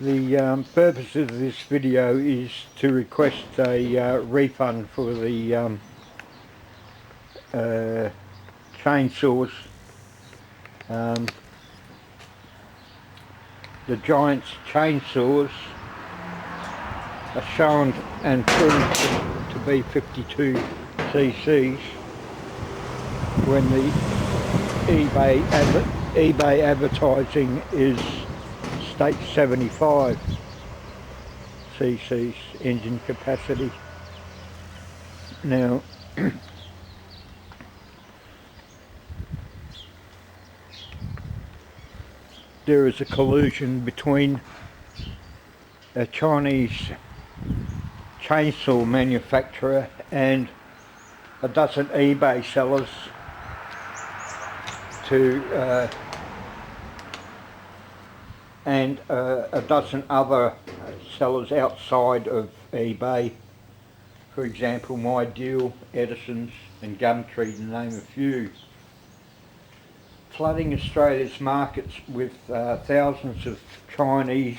The purpose of this video is to request a refund for the chainsaws. The Giantz chainsaws are shown and proved to be 52 cc's when the eBay advertising states 75 cc's engine capacity. Now there is a collusion between a Chinese chainsaw manufacturer and a dozen eBay sellers and a dozen other sellers outside of eBay, for example My Deal, Edison's and Gumtree, to name a few, flooding Australia's markets with thousands of Chinese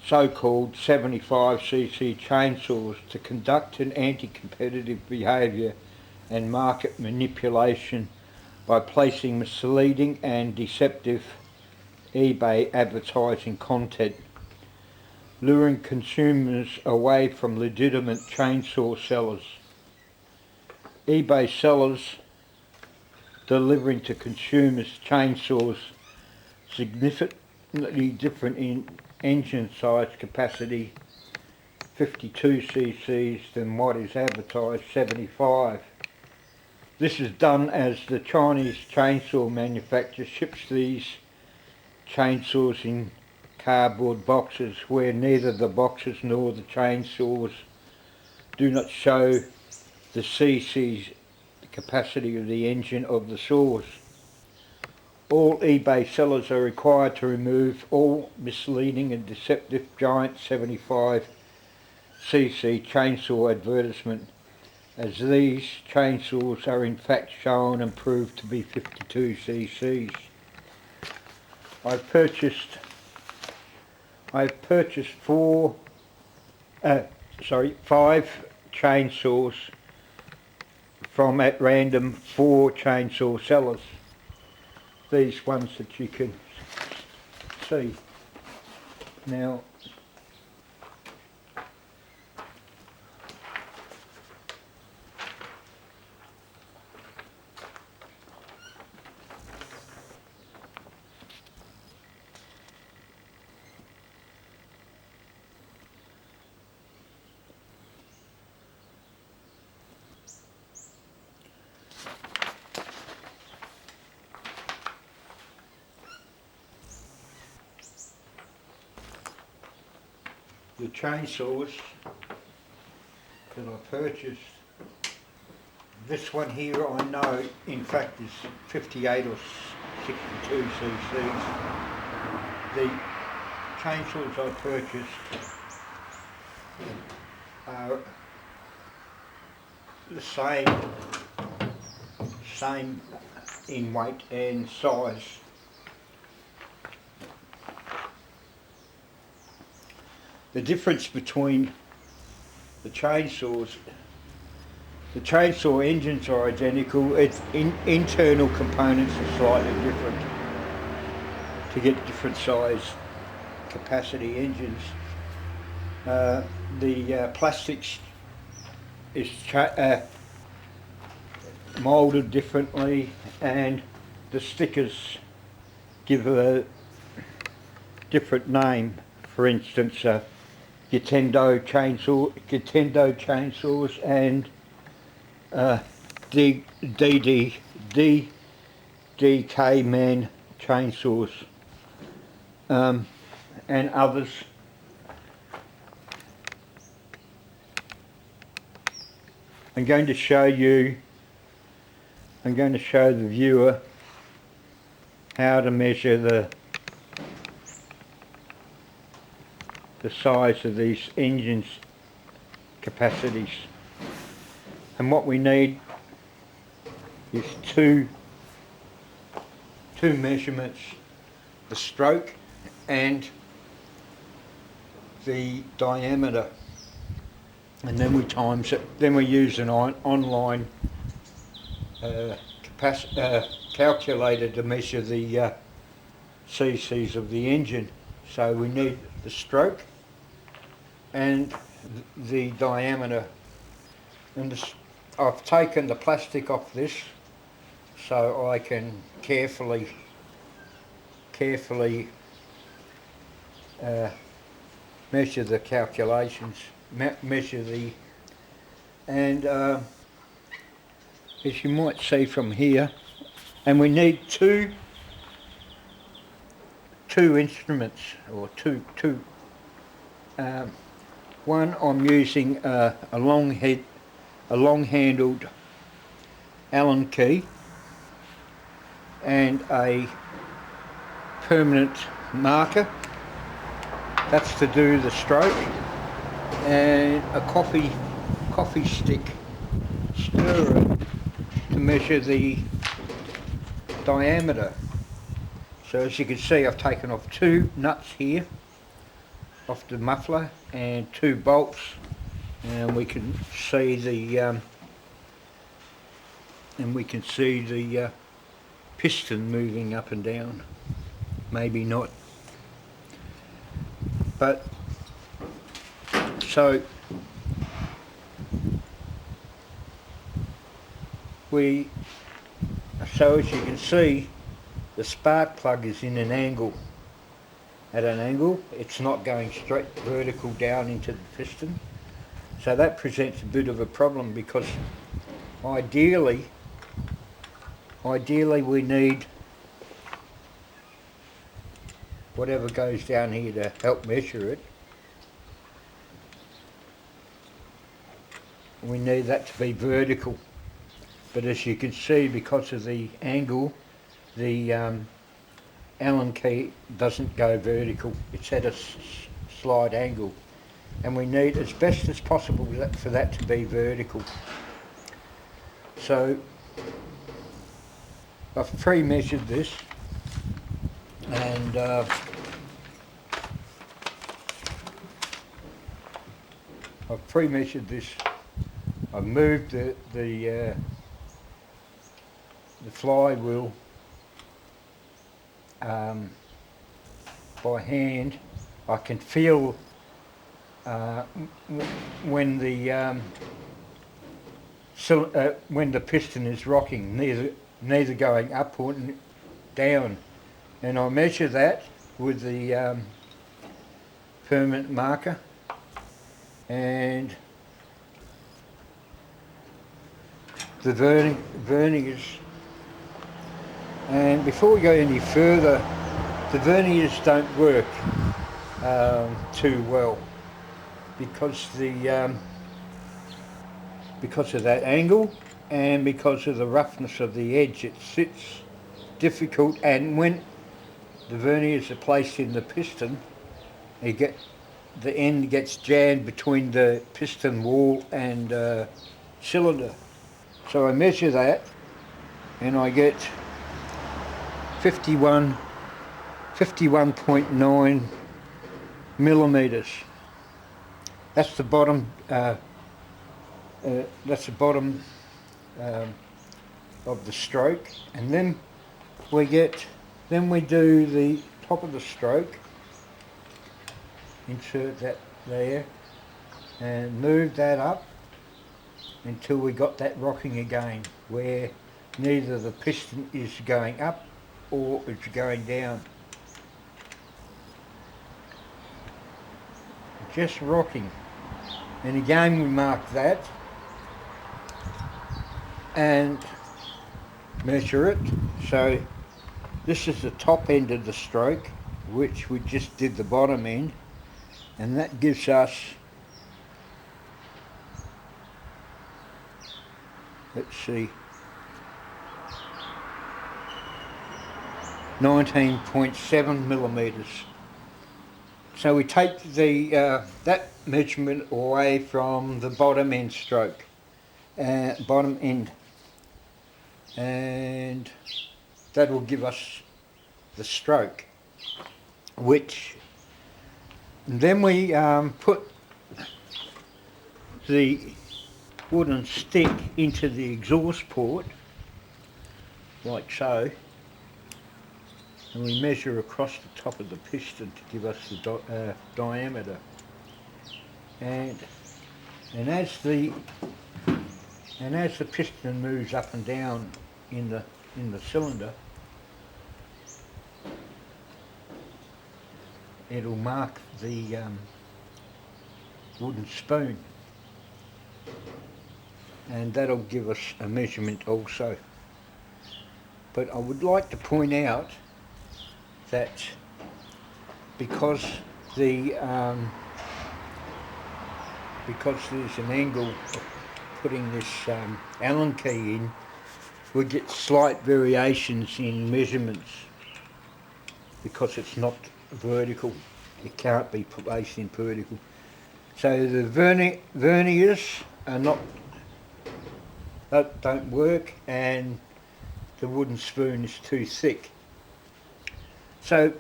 so-called 75cc chainsaws to conduct an anti-competitive behaviour and market manipulation by placing misleading and deceptive eBay advertising content, luring consumers away from legitimate chainsaw sellers. eBay sellers delivering to consumers chainsaws significantly different in engine size capacity, 52 cc's, than what is advertised, 75. This is done as the Chinese chainsaw manufacturer ships these chainsaws in cardboard boxes where neither the boxes nor the chainsaws do not show the cc's capacity of the engine of the saws. All eBay sellers are required to remove all misleading and deceptive Giantz 75cc chainsaw advertisement, as these chainsaws are in fact shown and proved to be 52 cc's. I've purchased 5 chainsaws from, at random, 4 chainsaw sellers. These ones that you can see. Now, the chainsaws that I purchased, this one here I know in fact is 58 or 62 cc's. The chainsaws I purchased are the same in weight and size. The difference between the chainsaw engines are identical, its internal components are slightly different to get different size capacity engines. The plastics is moulded differently, and the stickers give a different name. For instance, Gitendo chainsaws and DK Man chainsaws, and others. I'm going to show the viewer how to measure the size of these engines capacities. And what we need is two measurements, the stroke and the diameter, and then we times it. Then we use an online calculator to measure the cc's of the engine. So we need the stroke and the diameter. And I've taken the plastic off this so I can carefully measure the calculations, measure the, and as you might see from here, and we need two instruments, or two. One, I'm using a long-handled Allen key, and a permanent marker. That's to do the stroke, and a coffee stick stirrer to measure the diameter. So as you can see, I've taken off two nuts here off the muffler and two bolts, and we can see the piston moving up and down. Maybe not, but so as you can see, the spark plug is in an angle. At an angle, it's not going straight vertical down into the piston. So that presents a bit of a problem, because ideally we need whatever goes down here to help measure it. We need that to be vertical. But as you can see, because of the angle, the Allen key doesn't go vertical. It's at a slight angle, and we need as best as possible for that to be vertical. So I've pre-measured this, and I've moved the flywheel by hand. I can feel when the piston is rocking, neither going up or down, and I measure that with the permanent marker, and the verniers. And before we go any further, the verniers don't work too well, because of that angle and because of the roughness of the edge. It sits difficult, and when the verniers are placed in the piston, the end gets jammed between the piston wall and cylinder. So I measure that, and I get 51.9 millimeters. That's the bottom. That's the bottom of the stroke, and then we do the top of the stroke. Insert that there, and move that up until we got that rocking again, where neither the piston is going up or it's going down. Just rocking. And again we mark that and measure it. So this is the top end of the stroke, which we just did the bottom end, and that gives us, let's see, 19.7 millimeters. So we take the that measurement away from the bottom end stroke, bottom end, and that will give us the stroke, which then we put the wooden stick into the exhaust port, like so, and we measure across the top of the piston to give us the diameter. And as the piston moves up and down in the cylinder, it'll mark the wooden spoon, and that'll give us a measurement also. But I would like to point out that because there's an angle of putting this Allen key in, we get slight variations in measurements because it's not vertical. It can't be placed in vertical. So the verniers are don't work, and the wooden spoon is too thick. So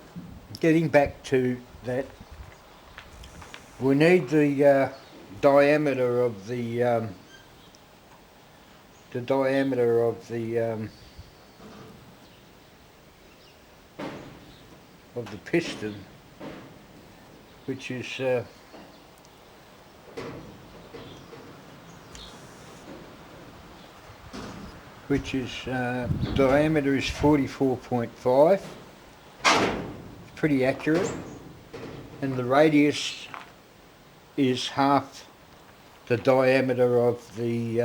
getting back to that, we need the diameter of the piston, which is diameter is 44.5. Pretty accurate, and the radius is half the diameter of the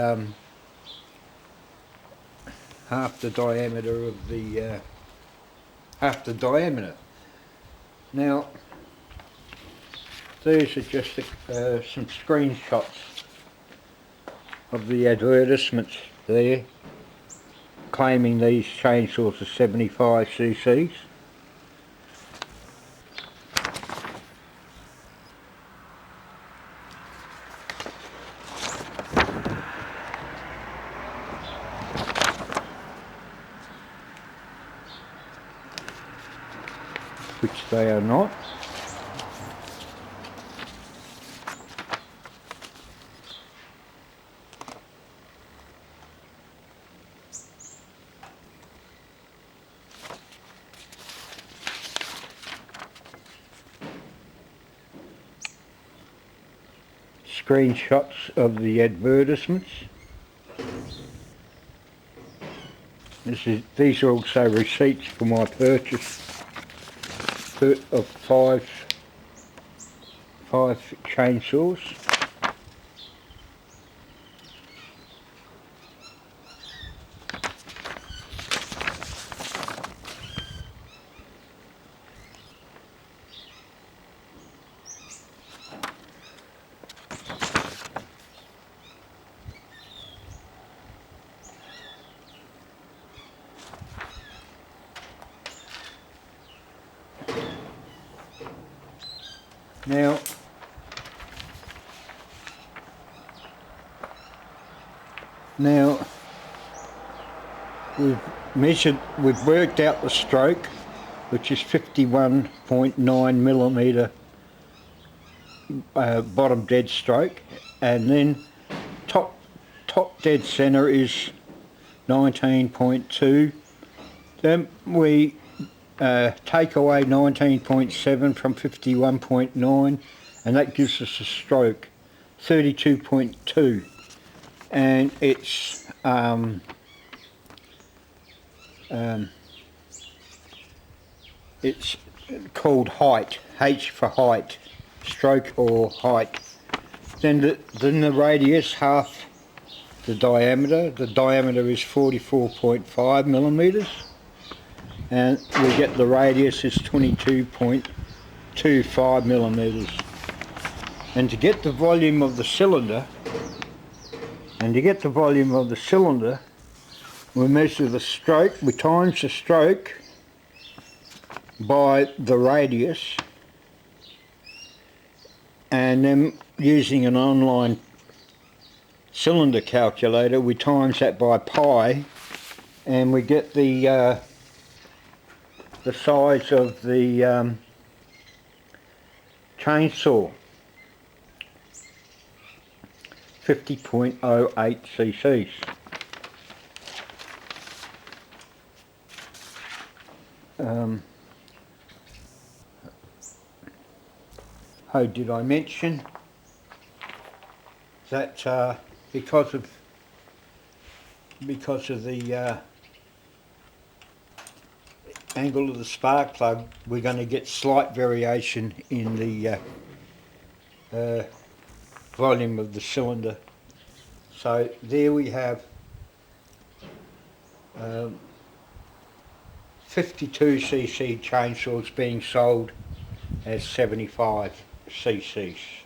Now these are just some screenshots of the advertisements there, claiming these chainsaws are 75 cc's. Which they are not. Screenshots of the advertisements. These are also receipts for my purchase of five chainsaws. Now we've worked out the stroke, which is 51.9 millimetre bottom dead stroke, and then top dead centre is 19.2. Then we take away 19.7 from 51.9, and that gives us a stroke 32.2, and it's called height, H for height, stroke or height. Then the radius, half the diameter. The diameter is 44.5 millimetres, and we get the radius is 22.25 millimetres. And to get the volume of the cylinder, we measure the stroke, we times the stroke by the radius, and then using an online cylinder calculator we times that by pi, and we get the size of the chainsaw, 50.08 cc's. Oh, did I mention that because of the angle of the spark plug, we're going to get slight variation in the volume of the cylinder. So there we have 52cc chainsaws being sold as 75 cc's.